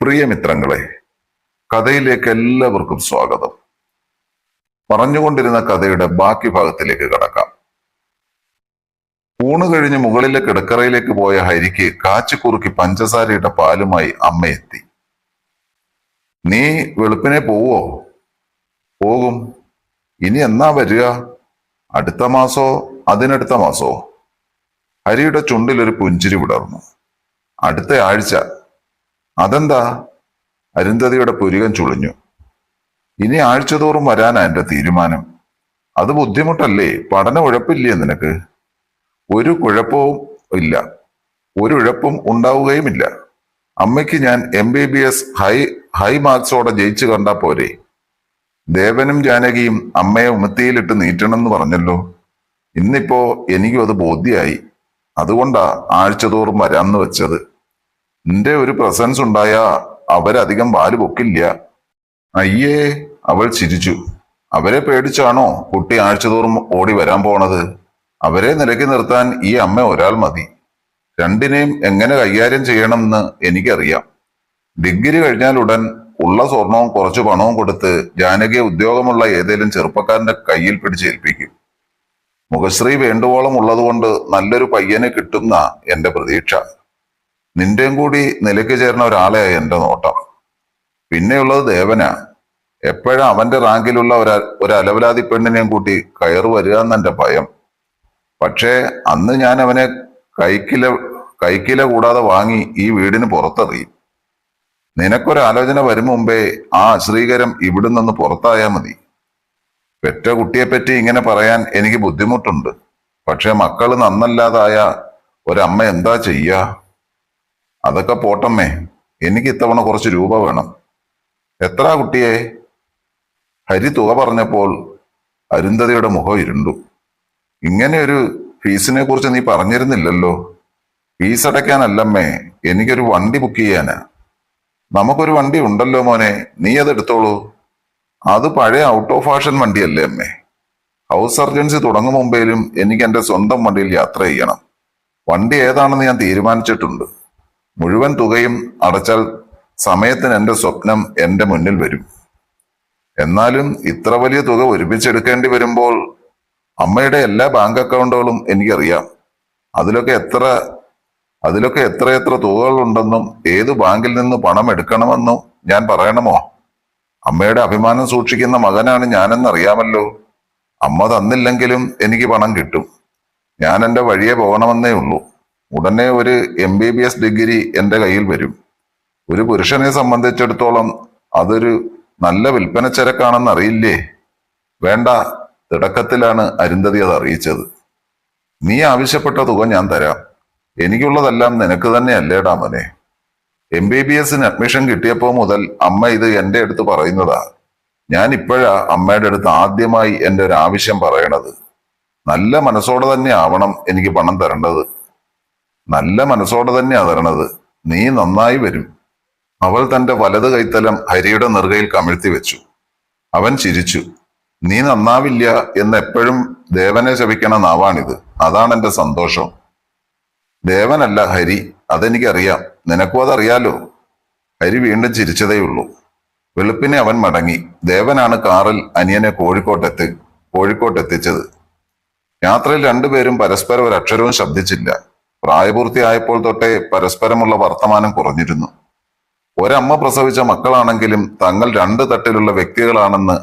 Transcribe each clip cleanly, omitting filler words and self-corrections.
പ്രിയ മിത്രങ്ങളെ, കഥയിലേക്ക് എല്ലാവർക്കും സ്വാഗതം. പറഞ്ഞുകൊണ്ടിരുന്ന കഥയുടെ ബാക്കി ഭാഗത്തിലേക്ക് കടക്കാം. ഊണ് കഴിഞ്ഞ് മുകളിലെ കിടക്കറയിലേക്ക് പോയ ഹരിക്ക് കാച്ചിക്കുറുക്കി പഞ്ചസാരയുടെ പാലുമായി അമ്മ എത്തി. നീ വെളുപ്പിനെ പോവോ? പോകും. ഇനി എന്നാ വരിക? അടുത്ത മാസോ അതിനടുത്ത മാസോ? ഹരിയുടെ ചുണ്ടിൽ ഒരു പുഞ്ചിരി വിടർന്നു. അടുത്ത ആഴ്ച. അതെന്താ? അരുന്ധതിയുടെ പുരികം ചുളിഞ്ഞു. ഇനി ആഴ്ചതോറും വരാനാ എന്റെ തീരുമാനം. അത് ബുദ്ധിമുട്ടല്ലേ? പഠന ഉഴപ്പില്ലേ നിനക്ക്? ഒരു കുഴപ്പവും ഇല്ല, ഒരു ഉഴപ്പും ഉണ്ടാവുകയുമില്ല. അമ്മയ്ക്ക് ഞാൻ MBBS ഹൈ മാർക്സോടെ ജയിച്ചു കണ്ടാ പോരെ? ദേവനും ജാനകിയും അമ്മയെ ഉമത്തിയിലിട്ട് നീട്ടണമെന്ന് പറഞ്ഞല്ലോ. ഇന്നിപ്പോ എനിക്കും അത് ബോധ്യായി. അതുകൊണ്ടാ ആഴ്ചതോറും വരാന്ന് വെച്ചത്. നിന്റെ ഒരു പ്രസൻസ് ഉണ്ടായാ അവരധികം വാല് പൊക്കില്ല. അയ്യേ, അവൾ ചിരിച്ചു. അവരെ പേടിച്ചാണോ കുട്ടി ആഴ്ചതോറും ഓടി വരാൻ പോണത്? അവരെ നിലയ്ക്ക് നിർത്താൻ ഈ അമ്മ ഒരാൾ മതി. രണ്ടിനെയും എങ്ങനെ കൈകാര്യം ചെയ്യണമെന്ന് എനിക്കറിയാം. ഡിഗ്രി കഴിഞ്ഞാൽ ഉടൻ ഉള്ള സ്വർണവും കുറച്ചു പണവും കൊടുത്ത് ജാനകിയെ ഉദ്യോഗമുള്ള ഏതേലും ചെറുപ്പക്കാരന്റെ കയ്യിൽ പിടിച്ചേൽപ്പിക്കും. മുഖശ്രീ വേണ്ടുവോളം ഉള്ളതുകൊണ്ട് നല്ലൊരു പയ്യനെ കിട്ടുന്ന എന്റെ പ്രതീക്ഷ. നിന്റെയും കൂടി നിലയ്ക്ക് ചേർന്ന ഒരാളെ എന്റെ നോട്ടം. പിന്നെയുള്ളത് ദേവനാ. എപ്പോഴാ അവന്റെ റാങ്കിലുള്ള ഒരു അലവലാതി പെണ്ണിനെയും കൂട്ടി കയറി വരിക എന്നെന്റെ ഭയം. പക്ഷേ അന്ന് ഞാൻ അവനെ കൈക്കില കൂടാതെ വാങ്ങി ഈ വീടിന് പുറത്തെറിയും. നിനക്കൊരാലോചന വരും മുമ്പേ ആ അശ്രീകരം ഇവിടുന്നൊന്ന് പുറത്തായാൽ മതി. പെറ്റ കുട്ടിയെപ്പറ്റി ഇങ്ങനെ പറയാൻ എനിക്ക് ബുദ്ധിമുട്ടുണ്ട്. പക്ഷെ മക്കള് നന്നല്ലാതായ ഒരമ്മ എന്താ ചെയ്യാ? അതൊക്കെ പോട്ടമ്മേ, എനിക്ക് ഇത്തവണ കുറച്ച് രൂപ വേണം. എത്ര കുട്ടിയെ? ഹരി തുക പറഞ്ഞപ്പോൾ അരുന്ധതിയുടെ മുഖം ഇരുണ്ടു. ഇങ്ങനെ ഒരു ഫീസിനെ കുറിച്ച് നീ പറഞ്ഞിരുന്നില്ലല്ലോ. ഫീസ് അടയ്ക്കാനല്ലമ്മേ, എനിക്കൊരു വണ്ടി ബുക്ക് ചെയ്യാനാ. നമുക്കൊരു വണ്ടി ഉണ്ടല്ലോ മോനെ, നീ അത് എടുത്തോളൂ. അത് പഴയ ഔട്ട് ഓഫ് ഫാഷൻ വണ്ടിയല്ലേ അമ്മേ. ഹൗസ് സർജൻസി തുടങ്ങും മുമ്പേലും എനിക്ക് എന്റെ സ്വന്തം വണ്ടിയിൽ യാത്ര ചെയ്യണം. വണ്ടി ഏതാണെന്ന് ഞാൻ തീരുമാനിച്ചിട്ടുണ്ട്. മുഴുവൻ തുകയും അടച്ചാൽ സമയത്തിന് എന്റെ സ്വപ്നം എന്റെ മുന്നിൽ വരും. എന്നാലും ഇത്ര വലിയ തുക ഒരുമിച്ചെടുക്കേണ്ടി വരുമ്പോൾ അമ്മയുടെ എല്ലാ ബാങ്ക് അക്കൗണ്ടുകളും എനിക്കറിയാം. അതിലൊക്കെ എത്ര തുകകളുണ്ടെന്നും ഏത് ബാങ്കിൽ നിന്ന് പണം എടുക്കണമെന്നും ഞാൻ പറയണമോ? അമ്മയുടെ അഭിമാനം സൂക്ഷിക്കുന്ന മകനാണ് ഞാനെന്നറിയാമല്ലോ. അമ്മ തന്നില്ലെങ്കിലും എനിക്ക് പണം കിട്ടും. ഞാൻ എന്റെ വഴിയെ പോകണമെന്നേ ഉള്ളൂ. ഉടനെ ഒരു MBBS ഡിഗ്രി എന്റെ കയ്യിൽ വരും. ഒരു പുരുഷനെ സംബന്ധിച്ചിടത്തോളം അതൊരു നല്ല വിൽപ്പന ചരക്കാണെന്ന് അറിയില്ലേ? വേണ്ട, തുടക്കത്തിലാണ് അരുന്ധതി അത് അറിയിച്ചത്. നീ ആവശ്യപ്പെട്ട തുക ഞാൻ തരാം. എനിക്കുള്ളതെല്ലാം നിനക്ക് തന്നെ അല്ലേടാ മോനെ. MBBSന് അഡ്മിഷൻ കിട്ടിയപ്പോ മുതൽ അമ്മ ഇത് എന്റെ അടുത്ത് പറയുന്നതാ. ഞാൻ ഇപ്പോഴാ അമ്മയുടെ അടുത്ത് ആദ്യമായി എന്റെ ഒരു ആവശ്യം പറയണത്. നല്ല മനസ്സോടെ തന്നെ ആവണം എനിക്ക് പണം തരേണ്ടത്. നല്ല മനസ്സോടെ തന്നെയാ തരണത്. നീ നന്നായി വരും. അവൾ തന്റെ വലത് കൈത്തലം ഹരിയുടെ നെറുകയിൽ കമിഴ്ത്തി വെച്ചു. അവൻ ചിരിച്ചു. നീ നന്നാവില്ല എന്ന് എപ്പോഴും ദേവനെ ശപിക്കണ നാവാണിത്. അതാണ് എന്റെ സന്തോഷം. ദേവനല്ല ഹരി, അതെനിക്കറിയാം. നിനക്കും അതറിയാലോ. ഹരി വീണ്ടും ചിരിച്ചതേയുള്ളൂ. വെളുപ്പിനെ അവൻ മടങ്ങി. ദേവനാണ് കാറിൽ അനിയനെ കോഴിക്കോട്ടെത്തിച്ചത്. യാത്രയിൽ രണ്ടുപേരും പരസ്പരം ഒരക്ഷരവും ശബ്ദിച്ചില്ല. പ്രായപൂർത്തിയായപ്പോൾ തൊട്ടേ പരസ്പരമുള്ള വർത്തമാനം കുറഞ്ഞിരുന്നു. ഒരമ്മ പ്രസവിച്ച മക്കളാണെങ്കിലും തങ്ങൾ രണ്ട് തട്ടിലുള്ള വ്യക്തികളാണെന്ന്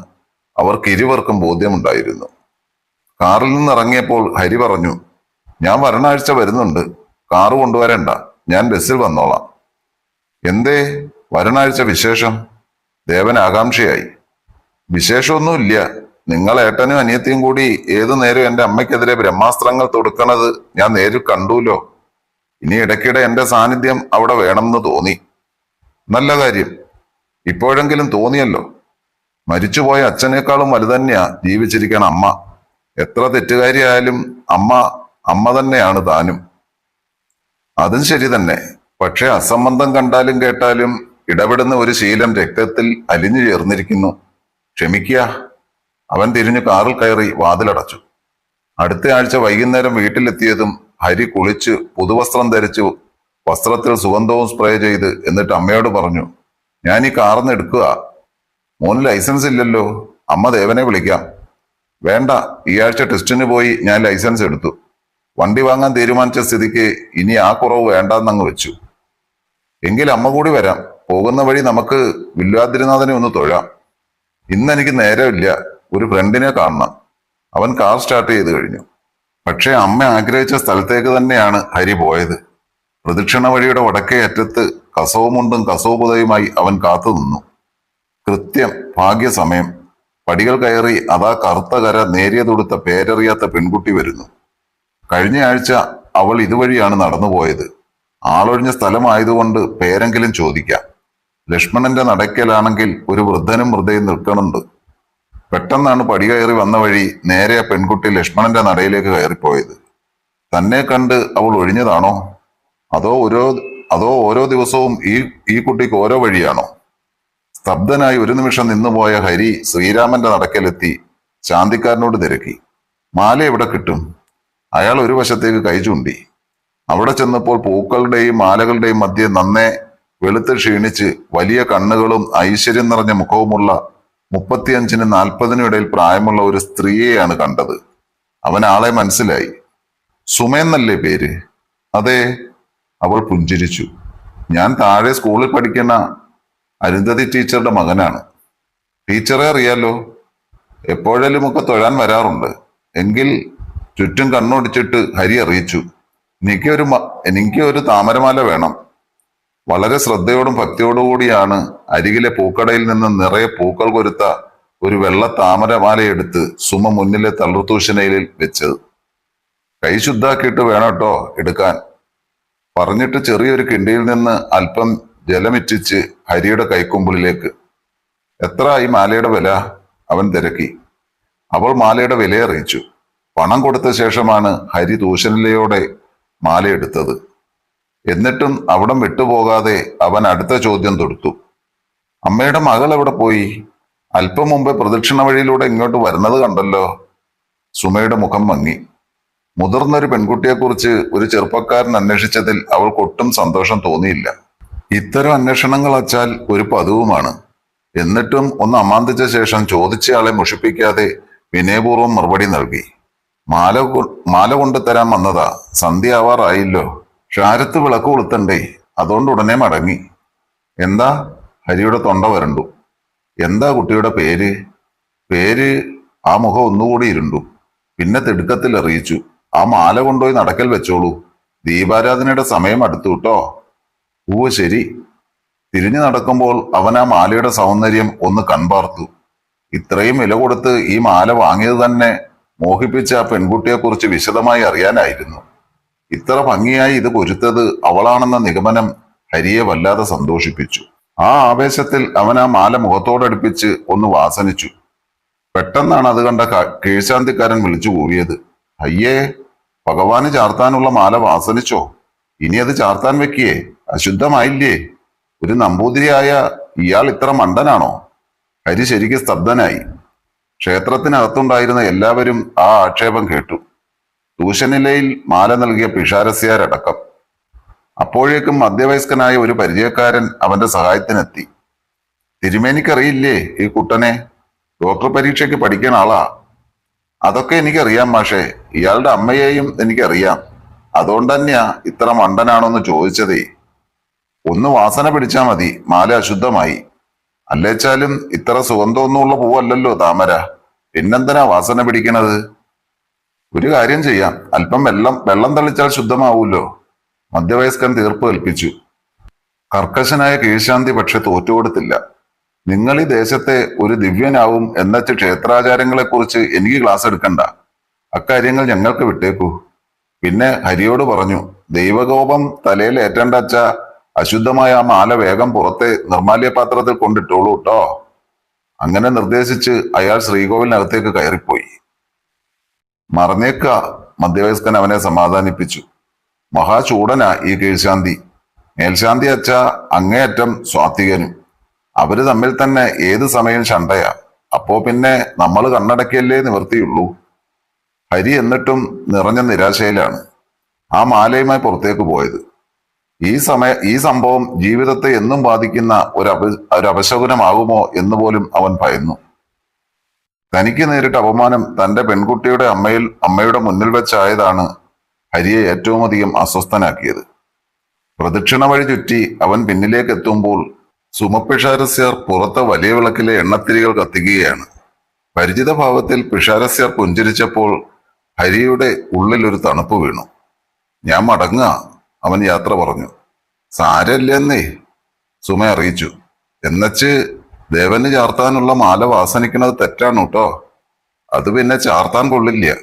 അവർക്ക് ഇരുവർക്കും ബോധ്യമുണ്ടായിരുന്നു. കാറിൽ നിന്ന് ഇറങ്ങിയപ്പോൾ ഹരി പറഞ്ഞു, ഞാൻ വരണാഴ്ച വരുന്നുണ്ട്. കാറ് കൊണ്ടുവരണ്ട, ഞാൻ ബസ്സിൽ വന്നോളാം. എന്തേ വരണാഴ്ച വിശേഷം? ദേവൻ ആകാംക്ഷയായി. വിശേഷമൊന്നുമില്ല. നിങ്ങൾ ഏട്ടനും അനിയത്തിയും കൂടി ഏതു നേരം എന്റെ അമ്മയ്ക്കെതിരെ ബ്രഹ്മാസ്ത്രങ്ങൾ തൊടുക്കണത് ഞാൻ നേരിൽ കണ്ടൂലോ. ഇനി ഇടയ്ക്കിടെ എന്റെ സാന്നിധ്യം അവിടെ വേണമെന്ന് തോന്നി. നല്ല കാര്യം. ഇപ്പോഴെങ്കിലും തോന്നിയല്ലോ. മരിച്ചുപോയ അച്ഛനേക്കാളും വലുതന്നെയാ ജീവിച്ചിരിക്കണ അമ്മ. എത്ര തെറ്റുകാരിയായാലും അമ്മ തന്നെയാണ് താനും. അതും ശരി തന്നെ. പക്ഷെ അസംബന്ധം കണ്ടാലും കേട്ടാലും ഇടപെടുന്ന ഒരു ശീലം രക്തത്തിൽ അലിഞ്ഞു ചേർന്നിരിക്കുന്നു. ക്ഷമിക്കുക. അവൻ തിരിഞ്ഞു കാറിൽ കയറി വാതിലടച്ചു. അടുത്ത ആഴ്ച വൈകുന്നേരം വീട്ടിലെത്തിയതും ഹരി കുളിച്ച് പുതുവസ്ത്രം ധരിച്ചു വസ്ത്രത്തിൽ സുഗന്ധവും സ്പ്രേ ചെയ്ത് എന്നിട്ട് അമ്മയോട് പറഞ്ഞു, ഞാൻ ഈ കാർന്ന് എടുക്കുക. മോന് ലൈസൻസ് ഇല്ലല്ലോ. അമ്മ ദേവനെ വിളിക്കാം. വേണ്ട, ഈ ആഴ്ച ടെസ്റ്റിന് പോയി ഞാൻ ലൈസൻസ് എടുത്തു. വണ്ടി വാങ്ങാൻ തീരുമാനിച്ച സ്ഥിതിക്ക് ഇനി ആ കുറവ് വേണ്ടാന്നങ്ങ് വെച്ചു. എങ്കിൽ അമ്മ കൂടി വരാം. പോകുന്ന വഴി നമുക്ക് വില്വാദ്രിനാഥനെ ഒന്ന് തൊഴാം. ഇന്ന് എനിക്ക് നേരമില്ല, ഒരു ഫ്രണ്ടിനെ കാണണം. അവൻ കാർ സ്റ്റാർട്ട് ചെയ്ത് കഴിഞ്ഞു. പക്ഷേ അമ്മ ആഗ്രഹിച്ച സ്ഥലത്തേക്ക് തന്നെയാണ് ഹരി പോയത്. പ്രദക്ഷിണ വഴിയുടെ വടക്കേ അറ്റത്ത് കസവുമുണ്ടും കസവുപുതയുമായി അവൻ കാത്തു നിന്നു. കൃത്യം ഭാഗ്യസമയം. പടികൾ കയറി അതാ കറുത്ത കര നേരിയ തൊടുത്ത പേരറിയാത്ത പെൺകുട്ടി വരുന്നു. കഴിഞ്ഞ ആഴ്ച അവൾ ഇതുവഴിയാണ് നടന്നുപോയത്. ആളൊഴിഞ്ഞ സ്ഥലമായതുകൊണ്ട് പേരെങ്കിലും ചോദിക്കാം. ലക്ഷ്മണന്റെ നടക്കലാണെങ്കിൽ ഒരു വൃദ്ധനും വൃദ്ധയും നിൽക്കണുണ്ട്. പെട്ടെന്നാണ് പടി കയറി വന്ന വഴി നേരെ ആ പെൺകുട്ടി ലക്ഷ്മണന്റെ നടയിലേക്ക് കയറിപ്പോയത്. തന്നെ കണ്ട് അവൾ ഒഴിഞ്ഞതാണോ? അതോ ഓരോ ദിവസവും ഈ കുട്ടിക്ക് ഓരോ വഴിയാണോ? സ്തബ്ധനായി ഒരു നിമിഷം നിന്നുപോയ ഹരി ശ്രീരാമന്റെ നടക്കലെത്തി ശാന്തിക്കാരനോട് തിരക്കി. മാല എവിടെ കിട്ടും? അയാൾ ഒരു വശത്തേക്ക് കൈ ചൂണ്ടി. അവിടെ ചെന്നപ്പോൾ പൂക്കളുടെയും മാലകളുടെയും മധ്യേ നന്നേ വെളുത്ത് ക്ഷീണിച്ച് വലിയ കണ്ണുകളും ഐശ്വര്യം നിറഞ്ഞ മുഖവുമുള്ള 35-നും 40-നും ഇടയിൽ പ്രായമുള്ള ഒരു സ്ത്രീയെയാണ് കണ്ടത്. അവൻ ആളെ മനസ്സിലായി. സുമയെന്നല്ലേ പേര്? അതെ. അവൾ പുഞ്ചിരിച്ചു. ഞാൻ താഴെ സ്കൂളിൽ പഠിക്കുന്ന അരുന്ധതി ടീച്ചറുടെ മകനാണ്. ടീച്ചറെ അറിയാലോ. എപ്പോഴേലുമൊക്കെ തൊഴാൻ വരാറുണ്ട്. എങ്കിൽ ചുറ്റും കണ്ണോടിച്ചിട്ട് ഹരി അറിയിച്ചു. എനിക്ക് ഒരു താമരമാല വേണം. വളരെ ശ്രദ്ധയോടും ഭക്തിയോടും കൂടിയാണ് അരികിലെ പൂക്കടയിൽ നിന്ന് നിറയെ പൂക്കൾ കൊരുത്ത ഒരു വെള്ള താമരമാലയെടുത്ത് സുമ മുന്നിലെ തളർത്തൂശനയിൽ വെച്ചത്. കൈ ശുദ്ധാക്കിയിട്ട് വേണം കേട്ടോ എടുക്കാൻ. പറഞ്ഞിട്ട് ചെറിയൊരു കിണ്ടിയിൽ നിന്ന് അല്പം ജലമിറ്റിച്ച് ഹരിയുടെ കൈക്കുമ്പിളിലേക്ക്. എത്ര ഈ മാലയുടെ വില? അവൻ തിരക്കി. അവൾ മാലയുടെ വില അറിയിച്ചു. പണം കൊടുത്ത ശേഷമാണ് ഹരി തൂഷനിലയോടെ മാലയെടുത്തത്. എന്നിട്ടും അവിടം വിട്ടുപോകാതെ അവൻ അടുത്ത ചോദ്യം തൊടുത്തു. അമ്മയുടെ മകൾ എവിടെ പോയി? അല്പം മുമ്പേ പ്രദക്ഷിണ വഴിയിലൂടെ ഇങ്ങോട്ട് വരുന്നത് കണ്ടല്ലോ. സുമയുടെ മുഖം മങ്ങി. മുതിർന്നൊരു പെൺകുട്ടിയെക്കുറിച്ച് ഒരു ചെറുപ്പക്കാരൻ അന്വേഷിച്ചതിൽ അവൾക്കൊട്ടും സന്തോഷം തോന്നിയില്ല. ഇത്തരം അന്വേഷണങ്ങൾ വച്ചാൽ ഒരു പതിവുമാണ്. എന്നിട്ടും ഒന്ന് അമാന്തിച്ച ശേഷം ചോദിച്ചയാളെ മുഷിപ്പിക്കാതെ വിനയപൂർവ്വം മറുപടി നൽകി. മാല കൊണ്ടുതരാൻ വന്നതാ. സന്ധ്യ ആവാറായില്ലോ. ഷാരത്ത് വിളക്ക് കൊളുത്തണ്ടേ? അതുകൊണ്ട് ഉടനെ മടങ്ങി. എന്താ? ഹരിയുടെ തൊണ്ട വരണ്ടു. എന്താ കുട്ടിയുടെ പേര്? പേര്? ആ മുഖം ഒന്നുകൂടി ഇരുണ്ടു. പിന്നെ തിടുക്കത്തിൽ അറിയിച്ചു. ആ മാല കൊണ്ടുപോയി നടക്കൽ വെച്ചോളൂ. ദീപാരാധനയുടെ സമയം അടുത്തു കേട്ടോ. ശരി. തിരിഞ്ഞു നടക്കുമ്പോൾ അവൻ ആ മാലയുടെ സൗന്ദര്യം ഒന്ന് കൺപാർത്തു. ഇത്രയും വില കൊടുത്ത് ഈ മാല വാങ്ങിയത് തന്നെ മോഹിപ്പിച്ച ആ പെൺകുട്ടിയെക്കുറിച്ച് വിശദമായി അറിയാനായിരുന്നു. ഇത്ര ഭംഗിയായി ഇത് പൊരുത്തത് അവളാണെന്ന നിഗമനം ഹരിയെ വല്ലാതെ സന്തോഷിപ്പിച്ചു. ആ ആവേശത്തിൽ അവൻ ആ മാല മുഖത്തോടടുപ്പിച്ച് ഒന്ന് വാസനിച്ചു. പെട്ടെന്നാണ് അത് കണ്ട കീഴ്ശാന്തിക്കാരൻ വിളിച്ചു കൂവിയത്. അയ്യേ, ഭഗവാന് ചാർത്താനുള്ള മാല വാസനിച്ചോ? ഇനി അത് ചാർത്താൻ വെക്കിയേ? അശുദ്ധമായില്ലേ? ഒരു നമ്പൂതിരിയായ ഇയാൾ ഇത്ര മണ്ടനാണോ? ഹരി ശരിക്ക് സ്തബ്ധനായി. ക്ഷേത്രത്തിനകത്തുണ്ടായിരുന്ന എല്ലാവരും ആ ആക്ഷേപം കേട്ടു. തൂശനിലയിൽ മാല നൽകിയ പിഷാരസ്യാരടക്കം. അപ്പോഴേക്കും മധ്യവയസ്കനായ ഒരു പരിചയക്കാരൻ അവന്റെ സഹായത്തിനെത്തി. തിരുമേനിക്കറിയില്ലേ ഈ കുട്ടനെ? ഡോക്ടർ പരീക്ഷയ്ക്ക് പഠിക്കുന്ന ആളാ. അതൊക്കെ എനിക്കറിയാം മാഷേ. ഇയാളുടെ അമ്മയെയും എനിക്കറിയാം. അതുകൊണ്ട് തന്നെയാ ഇത്ര മണ്ടനാണോന്ന് ചോദിച്ചതേ. ഒന്ന് വാസന പിടിച്ചാ മതി, മാല അശുദ്ധമായി. അല്ലേച്ചാലും ഇത്ര സുഗന്ധമൊന്നുമുള്ള പൂവല്ലല്ലോ താമര. പിന്നെന്തിനാ വാസന പിടിക്കണത്? ഒരു കാര്യം ചെയ്യാം, അല്പം വെള്ളം തളിച്ചാൽ ശുദ്ധമാവൂല്ലോ. മധ്യവയസ്കൻ തീർപ്പ് കൽപ്പിച്ചു. കർക്കശനായ കീഴ്ശാന്തി പക്ഷെ തോറ്റുകൊടുത്തില്ല. നിങ്ങൾ ഈ ദേശത്തെ ഒരു ദിവ്യനാവും എന്നുവെച്ച് ക്ഷേത്രാചാരങ്ങളെക്കുറിച്ച് എനിക്ക് ക്ലാസ് എടുക്കണ്ട. അക്കാര്യങ്ങൾ ഞങ്ങൾക്ക് വിട്ടേക്കൂ. പിന്നെ ഹരിയോട് പറഞ്ഞു, ദൈവകോപം തലയിൽ ഏറ്റേണ്ട അച്ഛ, അശുദ്ധമായ ആ മാല വേഗം പുറത്തെ നിർമാല്യ പാത്രത്തിൽ കൊണ്ടിട്ടോളൂ കേട്ടോ. അങ്ങനെ നിർദ്ദേശിച്ച് അയാൾ ശ്രീകോവിലിനകത്തേക്ക് കയറിപ്പോയി. മറന്നേക്ക, മധ്യവയസ്കൻ അവനെ സമാധാനിപ്പിച്ചു. മഹാചൂടനാ ഈ കീഴ്ശാന്തി. മേൽശാന്തി അച്ഛ അങ്ങേയറ്റം സ്വാത്വികനും. അവര് തമ്മിൽ തന്നെ ഏത് സമയം ശണ്ടയാ. അപ്പോ പിന്നെ നമ്മൾ കണ്ണടക്കിയല്ലേ നിവർത്തിയുള്ളൂ. ഹരി എന്നിട്ടും നിറഞ്ഞ നിരാശയിലാണ് ആ മാലയുമായി പുറത്തേക്ക് പോയത്. ഈ സംഭവം ജീവിതത്തെ എന്നും ബാധിക്കുന്ന ഒരു അപശകുനമാകുമോ എന്ന് പോലും അവൻ ഭയന്നു. തനിക്ക് നേരിട്ട അപമാനം തന്റെ പെൺകുട്ടിയുടെ അമ്മയുടെ മുന്നിൽ വെച്ചായതാണ് ഹരിയെ ഏറ്റവും അധികം അസ്വസ്ഥനാക്കിയത്. പ്രദക്ഷിണ വഴി ചുറ്റി അവൻ പിന്നിലേക്ക് എത്തുമ്പോൾ സുമപിഷാരസ്യർ പുറത്തെ വലിയ വിളക്കിലെ എണ്ണത്തിരികൾ കത്തിക്കുകയാണ്. പരിചിത ഭാവത്തിൽ പിഷാരസ്യർ പുഞ്ചിരിച്ചപ്പോൾ ഹരിയുടെ ഉള്ളിൽ ഒരു തണുപ്പ് വീണു. ഞാൻ മടങ്ങുക, അവൻ യാത്ര പറഞ്ഞു. സാരല്ലെന്നേ, സുമ അറിയിച്ചു. എന്നച്ച് ദേവന് ചാർത്താനുള്ള മാല വാസനിക്കുന്നത് തെറ്റാണ് കേട്ടോ. അത് പിന്നെ ചാർത്താൻ കൊള്ളില്ല.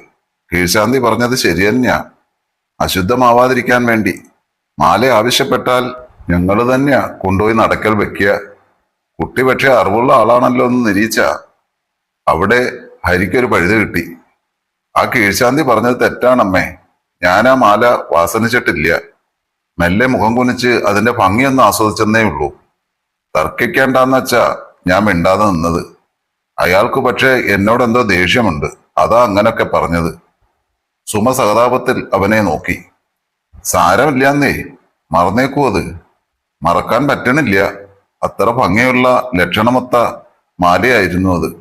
കീഴ്ശാന്തി പറഞ്ഞത് ശരി തന്നെയാ. അശുദ്ധമാവാതിരിക്കാൻ വേണ്ടി മാല ആവശ്യപ്പെട്ടാൽ ഞങ്ങൾ തന്നെയാ കൊണ്ടുപോയി നടക്കൽ വെക്കുക. കുട്ടി പക്ഷെ അറിവുള്ള ആളാണല്ലോ എന്ന് നിരീച്ച. അവിടെ ഹരിക്കൊരു പഴുത് കിട്ടി. ആ കീഴ്ശാന്തി പറഞ്ഞത് തെറ്റാണമ്മേ. ഞാൻ ആ മാല വാസനിച്ചിട്ടില്ല. മെല്ലെ മുഖം കുനിച്ച് അതിന്റെ ഭംഗിയൊന്ന് ആസ്വദിച്ചെന്നേ ഉള്ളൂ. തർക്കിക്കേണ്ടെന്ന് വെച്ചാ ഞാൻ മിണ്ടാതെ നിന്നത്. അയാൾക്ക് പക്ഷെ എന്നോടെന്തോ ദേഷ്യമുണ്ട്. അതാ അങ്ങനൊക്കെ പറഞ്ഞത്. സുമ സഹതാപത്തിൽ അവനെ നോക്കി. സാരമില്ലാന്നേ, മറന്നേക്കൂ. അത് മറക്കാൻ പറ്റണില്ല. അത്ര ഭംഗിയുള്ള ലക്ഷണമൊത്ത മാലയായിരുന്നു അത്.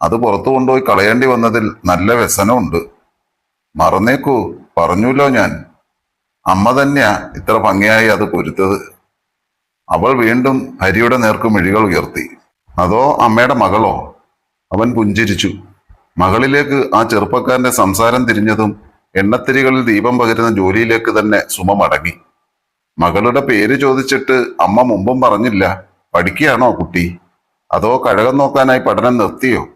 അത് പുറത്തു കൊണ്ടുപോയി കളയേണ്ടി വന്നതിൽ നല്ല വ്യസനമുണ്ട്. മറന്നേക്കൂ, പറഞ്ഞല്ലോ ഞാൻ. അമ്മ തന്നെയാ ഇത്ര ഭംഗിയായി അത് പൊരുത്തത്. അവൾ വീണ്ടും ഹരിയുടെ നേർക്ക് മിഴികൾ ഉയർത്തി. അതോ അമ്മയുടെ മകളോ? അവൻ പുഞ്ചിരിച്ചു. മകളിലേക്ക് ആ ചെറുപ്പക്കാരന്റെ സംസാരം തിരിഞ്ഞതും എണ്ണത്തിരികളിൽ ദീപം പകരുന്ന ജോലിയിലേക്ക് തന്നെ സുമ മടങ്ങി. മകളുടെ പേര് ചോദിച്ചിട്ട് അമ്മ മുമ്പും പറഞ്ഞില്ല. പഠിക്കുകയാണോ കുട്ടി? അതോ കഴകം നോക്കാനായി പഠനം നിർത്തിയോ?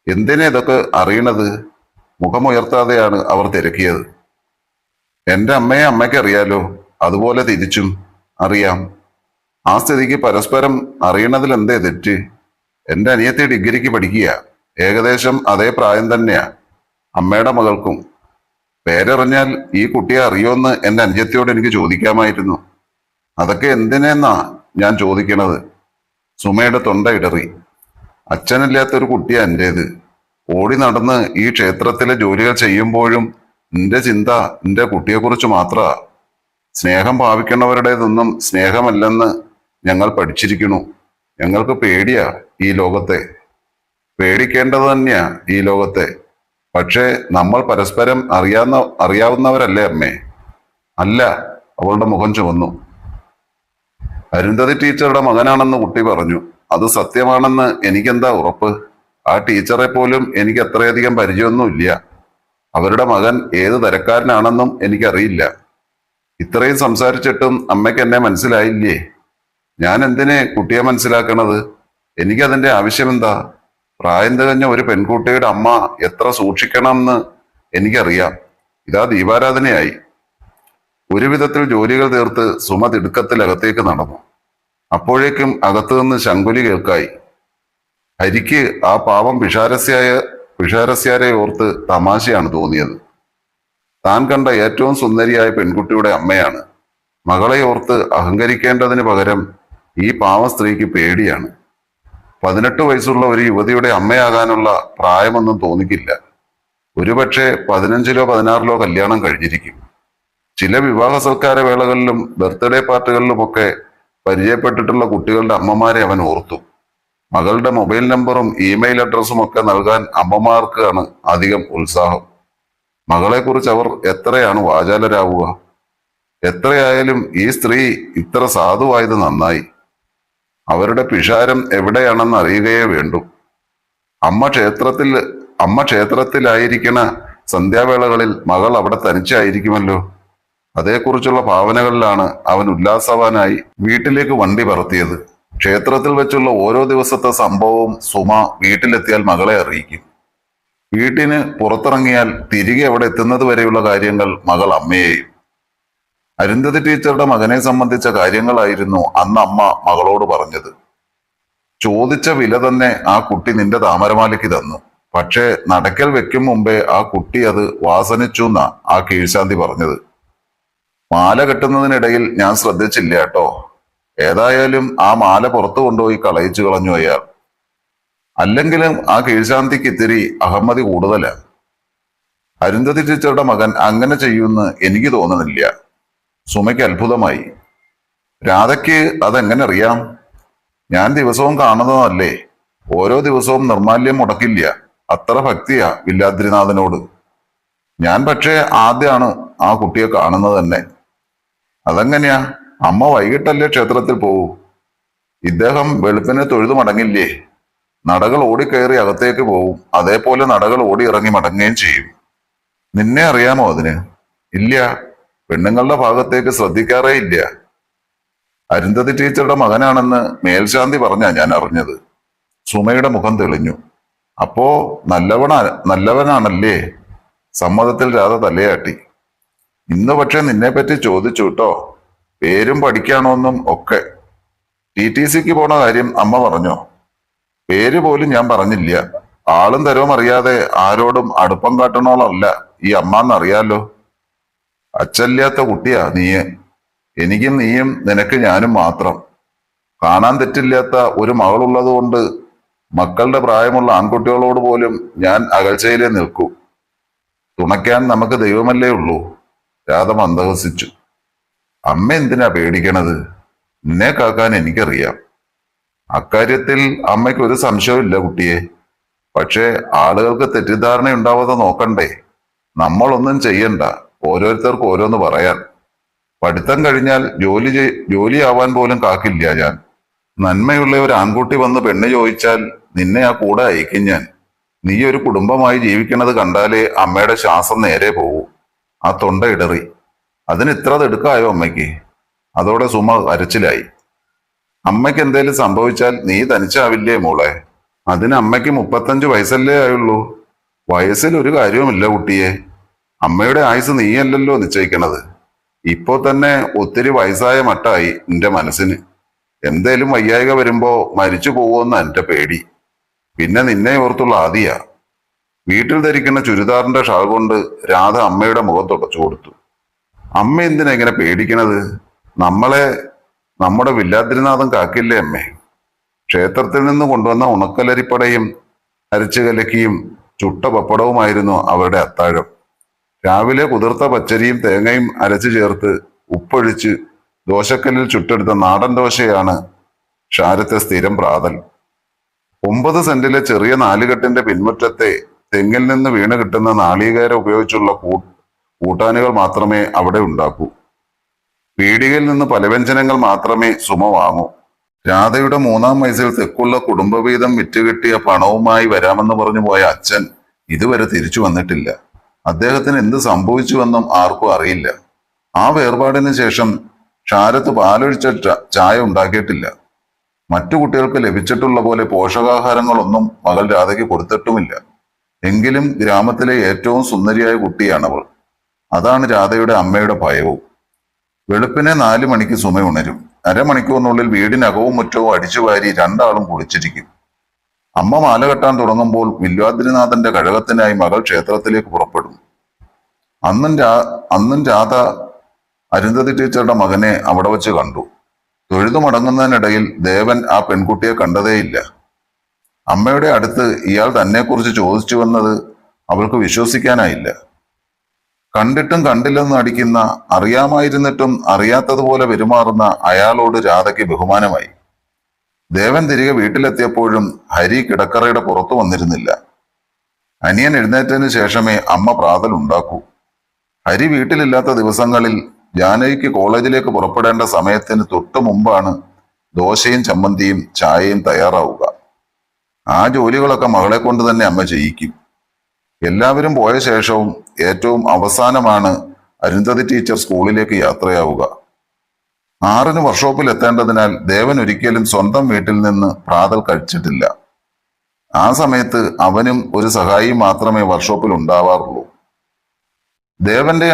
എന്തിനാ ഇതൊക്കെ അറിയണത്? മുഖമുയർത്താതെയാണ് അവർ തിരക്കിയത്. എന്റെ അമ്മയെ അമ്മയ്ക്ക് അറിയാലോ, അതുപോലെ തിരിച്ചും അറിയാം. ആ സ്ഥിതിക്ക് പരസ്പരം അറിയണതിൽ എന്തേ തെറ്റ്? എന്റെ അനിയത്തി ഡിഗ്രിക്ക് പഠിക്കുക. ഏകദേശം അതേ പ്രായം തന്നെയാ അമ്മയുടെ മകൾക്കും. പേരറിഞ്ഞാൽ ഈ കുട്ടിയെ അറിയോന്ന് എന്റെ അനുജത്തിയോട് എനിക്ക് ചോദിക്കാമായിരുന്നു. അതൊക്കെ എന്തിനെന്നാ ഞാൻ ചോദിക്കണത്? സുമയുടെ തൊണ്ട ഇടറി. അച്ഛനില്ലാത്തൊരു കുട്ടിയാ എന്റേത്. ഓടി നടന്ന് ഈ ക്ഷേത്രത്തിലെ ജോലികൾ ചെയ്യുമ്പോഴും നിന്റെ ചിന്ത നിന്റെ കുട്ടിയെക്കുറിച്ച് മാത്രാ. സ്നേഹം ഭാവിക്കുന്നവരുടേതൊന്നും സ്നേഹമല്ലെന്ന് ഞങ്ങൾ പഠിച്ചിരിക്കുന്നു. ഞങ്ങൾക്ക് പേടിയാ ഈ ലോകത്തെ. പേടിക്കേണ്ടത് തന്നെയാ ഈ ലോകത്തെ. പക്ഷേ നമ്മൾ പരസ്പരം അറിയാവുന്നവരല്ലേ അമ്മേ? അല്ല. അവളുടെ മുഖം ചുവന്നു. അരുന്ധതി ടീച്ചറുടെ മകനാണെന്ന് കുട്ടി പറഞ്ഞു. അത് സത്യമാണെന്ന് എനിക്കെന്താ ഉറപ്പ്? ആ ടീച്ചറെ പോലും എനിക്ക് അത്രയധികം പരിചയമൊന്നുമില്ല. അവരുടെ മകൻ ഏത് തരക്കാരനാണെന്നും എനിക്കറിയില്ല. ഇത്രയും സംസാരിച്ചിട്ടും അമ്മയ്ക്ക് എന്നെ മനസ്സിലായില്ലേ? ഞാൻ എന്തിനെ കുട്ടിയെ മനസ്സിലാക്കണത്? എനിക്കതിന്റെ ആവശ്യമെന്താ? പ്രായം തികഞ്ഞ ഒരു പെൺകുട്ടിയുടെ അമ്മ എത്ര സൂക്ഷിക്കണമെന്ന് എനിക്കറിയാം. ഇതാ ദീപാരാധനയായി. ഒരു വിധത്തിൽ ജോലികൾ തീർത്ത് സുമ തിടുക്കത്തിൽ അകത്തേക്ക് നടന്നു. അപ്പോഴേക്കും അകത്തുനിന്ന് ശങ്കുലി കേൾക്കായി. ഹരിക്ക് ആ പാവം പിഷാരസ്യാരെ ഓർത്ത് തമാശയാണ് തോന്നിയത്. താൻ കണ്ട ഏറ്റവും സുന്ദരിയായ പെൺകുട്ടിയുടെ അമ്മയാണ്. മകളെ ഓർത്ത് അഹങ്കരിക്കേണ്ടതിന് പകരം ഈ പാവ സ്ത്രീക്ക് പേടിയാണ്. 18 വയസ്സുള്ള ഒരു യുവതിയുടെ അമ്മയാകാനുള്ള പ്രായമൊന്നും തോന്നിക്കില്ല. ഒരുപക്ഷെ 15ലോ 16ലോ കല്യാണം കഴിഞ്ഞിരിക്കും. ചില വിവാഹ സൽക്കാര വേളകളിലും ബർത്ത്ഡേ പാർട്ടികളിലുമൊക്കെ പരിചയപ്പെട്ടിട്ടുള്ള കുട്ടികളുടെ അമ്മമാരെ അവൻ ഓർത്തു. മകളുടെ മൊബൈൽ നമ്പറും ഇമെയിൽ അഡ്രസ്സും ഒക്കെ നൽകാൻ അമ്മമാർക്കാണ് അധികം ഉത്സാഹം. മകളെക്കുറിച്ച് അവർ എത്രയാണ് വാചാലരാവുക? എത്രയായാലും ഈ സ്ത്രീ ഇത്ര സാധുവായത് നന്നായി. അവരുടെ പിഷാരം എവിടെയാണെന്ന് അറിയുകയേ വേണ്ടൂ. അമ്മ ക്ഷേത്രത്തിലായിരിക്കണ സന്ധ്യാവേളകളിൽ മകൾ അവിടെ തനിച്ചായിരിക്കുമല്ലോ. അതേക്കുറിച്ചുള്ള ഭാവനകളിലാണ് അവൻ ഉല്ലാസവാനായി വീട്ടിലേക്ക് വണ്ടി പറത്തിയത്. ക്ഷേത്രത്തിൽ വെച്ചുള്ള ഓരോ ദിവസത്തെ സംഭവവും സുമ വീട്ടിലെത്തിയാൽ മകളെ അറിയിക്കും. വീട്ടിന് പുറത്തിറങ്ങിയാൽ തിരികെ അവിടെ എത്തുന്നത് വരെയുള്ള കാര്യങ്ങൾ മകൾ അമ്മയെയും. അരുന്ധതി ടീച്ചറുടെ മകനെ സംബന്ധിച്ച കാര്യങ്ങളായിരുന്നു അന്ന് അമ്മ മകളോട് പറഞ്ഞത്. ചോദിച്ച വില തന്നെ ആ കുട്ടി നിന്റെ താമരമാലയ്ക്ക് തന്നു. പക്ഷേ നടക്കൽ വെക്കും മുമ്പേ ആ കുട്ടി അത് വാസനിച്ചു എന്നാ ആ കീഴ്ശാന്തി പറഞ്ഞത്. മാല കെട്ടുന്നതിനിടയിൽ ഞാൻ ശ്രദ്ധിച്ചില്ല കേട്ടോ. ഏതായാലും ആ മാല പുറത്തു കൊണ്ടുപോയി കളയിച്ചു കളഞ്ഞു അയാൾ. അല്ലെങ്കിലും ആ കീഴ്ശാന്തിക്ക് ഇത്തിരി അഹമ്മതി കൂടുതലാ. അരുന്ധതി ടീച്ചറുടെ മകൻ അങ്ങനെ ചെയ്യുമെന്ന് എനിക്ക് തോന്നുന്നില്ല. സുമയ്ക്ക് അത്ഭുതമായി. രാധയ്ക്ക് അതെങ്ങനെ അറിയാം? ഞാൻ ദിവസവും കാണുന്നതല്ലേ. ഓരോ ദിവസവും നിർമാല്യം മുടക്കില്ല. അത്ര ഭക്തിയാ വില്ലാദ്രിനാഥനോട്. ഞാൻ പക്ഷേ ആദ്യമാണ് ആ കുട്ടിയെ കാണുന്നത് തന്നെ. അതെങ്ങനെയാ? അമ്മ വൈകിട്ടല്ലേ ക്ഷേത്രത്തിൽ പോകൂ. ഇദ്ദേഹം വെളുപ്പിന് തൊഴുതു മടങ്ങില്ലേ? നടകൾ ഓടിക്കയറി അകത്തേക്ക് പോവും. അതേപോലെ നടകൾ ഓടി ഇറങ്ങി മടങ്ങുകയും ചെയ്യും. നിന്നെ അറിയാമോ അതിന്? ഇല്ല. പെണ്ണുങ്ങളുടെ ഭാഗത്തേക്ക് ശ്രദ്ധിക്കാറേ ഇല്ല. അരുന്ധതി ടീച്ചറുടെ മകനാണെന്ന് മേൽശാന്തി പറഞ്ഞാ ഞാൻ അറിഞ്ഞത്. സുമയുടെ മുഖം തെളിഞ്ഞു. അപ്പോ നല്ലവനാണല്ലേ? സമ്മതത്തിൽ രാധ തലയാട്ടി. ഇന്ന് പക്ഷെ നിന്നെപ്പറ്റി ചോദിച്ചു കേട്ടോ. പേരും പഠിക്കാണോന്നും ഒക്കെ. TTCക്ക് പോണ കാര്യം അമ്മ പറഞ്ഞോ? പേര് പോലും ഞാൻ പറഞ്ഞില്ല. ആളും തരവും അറിയാതെ ആരോടും അടുപ്പം കാട്ടണോളല്ല ഈ അമ്മാന്നറിയാലോ. അച്ഛല്ലാത്ത കുട്ടിയാ നീയ്. എനിക്കും നീയും നിനക്ക് ഞാനും മാത്രം. കാണാൻ തെറ്റില്ലാത്ത ഒരു മകളുള്ളത് കൊണ്ട് മക്കളുടെ പ്രായമുള്ള ആൺകുട്ടികളോട് പോലും ഞാൻ അകൽച്ചയിലേ നിൽക്കൂ. തുണയ്ക്കാൻ നമുക്ക് ദൈവമല്ലേ ഉള്ളൂ. രാധ മന്ദഹസിച്ചു. അമ്മ എന്തിനാ പേടിക്കണത്? നിന്നെ കാക്കാൻ എനിക്കറിയാം. അക്കാര്യത്തിൽ അമ്മയ്ക്ക് ഒരു സംശയമില്ല കുട്ടിയെ. പക്ഷേ ആളുകൾക്ക് തെറ്റിദ്ധാരണ ഉണ്ടാവാതെ നോക്കണ്ടേ. നമ്മളൊന്നും ചെയ്യണ്ട. ഓരോരുത്തർക്ക് ഓരോന്ന് പറയാൻ. പഠിത്തം കഴിഞ്ഞാൽ ജോലിയാവാൻ പോലും കാക്കില്ല ഞാൻ. നന്മയുള്ള ഒരു ആൺകുട്ടി വന്ന് പെണ്ണ് ചോദിച്ചാൽ നിന്നെ ആ കൂടെ അയക്കും ഞാൻ. നീ ഒരു കുടുംബമായി ജീവിക്കണത് കണ്ടാലേ അമ്മയുടെ ശ്വാസം നേരെ പോകൂ. ആ തൊണ്ട ഇടറി. അതിന് ഇത്ര തിടുക്കായോ അമ്മയ്ക്ക്? അതോടെ സുമ കരച്ചിലായി. അമ്മയ്ക്ക് എന്തേലും സംഭവിച്ചാൽ നീ തനിച്ചാവില്ലേ മോളെ? അതിന് അമ്മയ്ക്ക് 35 വയസ്സല്ലേ ആയുള്ളൂ. വയസ്സിൽ ഒരു കാര്യവുമില്ല കുട്ടിയെ. അമ്മയുടെ ആയുസ് നീയല്ലല്ലോ നിശ്ചയിക്കണത്. ഇപ്പോ തന്നെ ഒത്തിരി വയസ്സായ മട്ടായി നിന്റെ മനസ്സിന്. എന്തേലും വയ്യായിക വരുമ്പോ മരിച്ചു പോവുമെന്ന എന്റെ പേടി. പിന്നെ നിന്നെ ഓർത്തുള്ള ആദിയാ. വീട്ടിൽ ധരിക്കുന്ന ചുരിദാറിന്റെ ഷാൾ കൊണ്ട് രാധ അമ്മയുടെ മുഖം തുടച്ചു കൊടുത്തു. അമ്മ എന്തിനാ ഇങ്ങനെ പേടിക്കണത്? നമ്മളെ നമ്മുടെ വില്ലാദ്രിനാഥൻ കാക്കില്ലേ അമ്മേ? ക്ഷേത്രത്തിൽ നിന്ന് കൊണ്ടുവന്ന ഉണക്കലരിപ്പടയും അരച്ചു കലക്കിയും ചുട്ട പപ്പടവുമായിരുന്നു അവരുടെ അത്താഴം. രാവിലെ കുതിർത്ത പച്ചരിയും തേങ്ങയും അരച്ചു ചേർത്ത് ഉപ്പൊഴിച്ച് ദോശക്കല്ലിൽ ചുട്ടെടുത്ത നാടൻ ദോശയാണ് ഷാരത്തെ സ്ഥിരം പ്രാതൽ. 9 സെന്റിലെ ചെറിയ നാലുകെട്ടിന്റെ പിൻമുറ്റത്തെ തെങ്ങിൽ നിന്ന് വീണ് കിട്ടുന്ന നാളികേരം ഉപയോഗിച്ചുള്ള കൂട്ടാനുകൾ മാത്രമേ അവിടെ ഉണ്ടാക്കൂ. പീടികയിൽ നിന്ന് പലവ്യഞ്ജനങ്ങൾ മാത്രമേ സുമ വാങ്ങൂ. രാധയുടെ 3-ാം വയസ്സിൽ തെക്കുള്ള കുടുംബവീതം വിറ്റുകിട്ടിയ പണവുമായി വരാമെന്ന് പറഞ്ഞു പോയ അച്ഛൻ ഇതുവരെ തിരിച്ചു വന്നിട്ടില്ല. അദ്ദേഹത്തിന് എന്ത് സംഭവിച്ചുവെന്നും ആർക്കും അറിയില്ല. ആ വേർപാടിന് ശേഷം ഷാരത്ത് പാലൊഴിച്ച ചായ ഉണ്ടാക്കിയിട്ടില്ല. മറ്റു കുട്ടികൾക്ക് ലഭിച്ചിട്ടുള്ള പോലെ പോഷകാഹാരങ്ങളൊന്നും മകൾ രാധയ്ക്ക് കൊടുത്തിട്ടുമില്ല. എങ്കിലും ഗ്രാമത്തിലെ ഏറ്റവും സുന്ദരിയായ കുട്ടിയാണവൾ. അതാണ് രാധയുടെ അമ്മയുടെ ഭയവും. വെളുപ്പിനെ 4 മണിക്ക് സുമ ഉണരും. അരമണിക്കൂറിനുള്ളിൽ വീടിനകവും മുറ്റവും അടിച്ചുവാരി രണ്ടാളും കുളിച്ചിരിക്കും. അമ്മ മാല കെട്ടാൻ തുടങ്ങുമ്പോൾ വില്വാദ്രിനാഥന്റെ കഴകത്തിനായി മകൾ ക്ഷേത്രത്തിലേക്ക് പുറപ്പെടും. അന്നും രാധ അരുന്ധതി ടീച്ചറുടെ മകനെ അവിടെ വച്ച് കണ്ടു. തൊഴുതു മടങ്ങുന്നതിനിടയിൽ ദേവൻ ആ പെൺകുട്ടിയെ കണ്ടതേയില്ല. അമ്മയുടെ അടുത്ത് ഇയാൾ തന്നെക്കുറിച്ച് ചോദിച്ചുവെന്നത് അവൾക്ക് വിശ്വസിക്കാനായില്ല. കണ്ടിട്ടും കണ്ടില്ലെന്ന് അടിക്കുന്ന, അറിയാമായിരുന്നിട്ടും അറിയാത്തതുപോലെ പെരുമാറുന്ന അയാളോട് രാധയ്ക്ക് ബഹുമാനമായി. ദേവൻ തിരികെ വീട്ടിലെത്തിയപ്പോഴും ഹരി കിടക്കറയുടെ പുറത്തു വന്നിരുന്നില്ല. അനിയൻ എഴുന്നേറ്റതിന് ശേഷമേ അമ്മ പ്രാതൽ ഉണ്ടാക്കൂ. ഹരി വീട്ടിലില്ലാത്ത ദിവസങ്ങളിൽ ജാനകിക്ക് കോളേജിലേക്ക് പുറപ്പെടേണ്ട സമയത്തിന് തൊട്ടു മുമ്പാണ് ദോശയും ചമ്മന്തിയും ചായയും തയ്യാറാവുക. ആ ജോലികളൊക്കെ മകളെ കൊണ്ട് തന്നെ അമ്മ ചെയ്യിക്കും. എല്ലാവരും പോയ ശേഷവും ഏറ്റവും അവസാനമാണ് അരുന്ധതി ടീച്ചർ സ്കൂളിലേക്ക് യാത്രയാവുക. 6-ന് വർക്ക്ഷോപ്പിൽ എത്തേണ്ടതിനാൽ ദേവൻ ഒരിക്കലും സ്വന്തം വീട്ടിൽ നിന്ന് പ്രാതൽ കഴിച്ചിട്ടില്ല. ആ സമയത്ത് അവനും ഒരു സഹായിയും മാത്രമേ വർക്ക്ഷോപ്പിൽ ഉണ്ടാവാറുള്ളൂ. ദേവന്റെ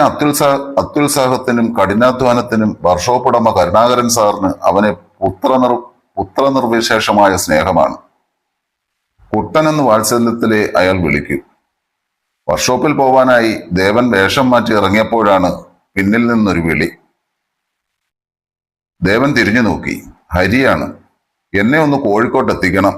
അത്യുത്സാഹത്തിനും കഠിനാധ്വാനത്തിനും വർക്ക്ഷോപ്പ് ഉടമ കരുണാകരൻ സാറിന് അവനെ പുത്രനിർവിശേഷമായ സ്നേഹമാണ്. കുട്ടനെന്ന് വാത്സല്യത്തിലെ അയാൾ വിളിക്കും. വർക്ക്ഷോപ്പിൽ പോവാനായി ദേവൻ വേഷം മാറ്റി ഇറങ്ങിയപ്പോഴാണ് പിന്നിൽ നിന്നൊരു വിളി. ദേവൻ തിരിഞ്ഞു നോക്കി. ഹരിയാണ്. എന്നെ ഒന്ന് കോഴിക്കോട്ട് എത്തിക്കണം.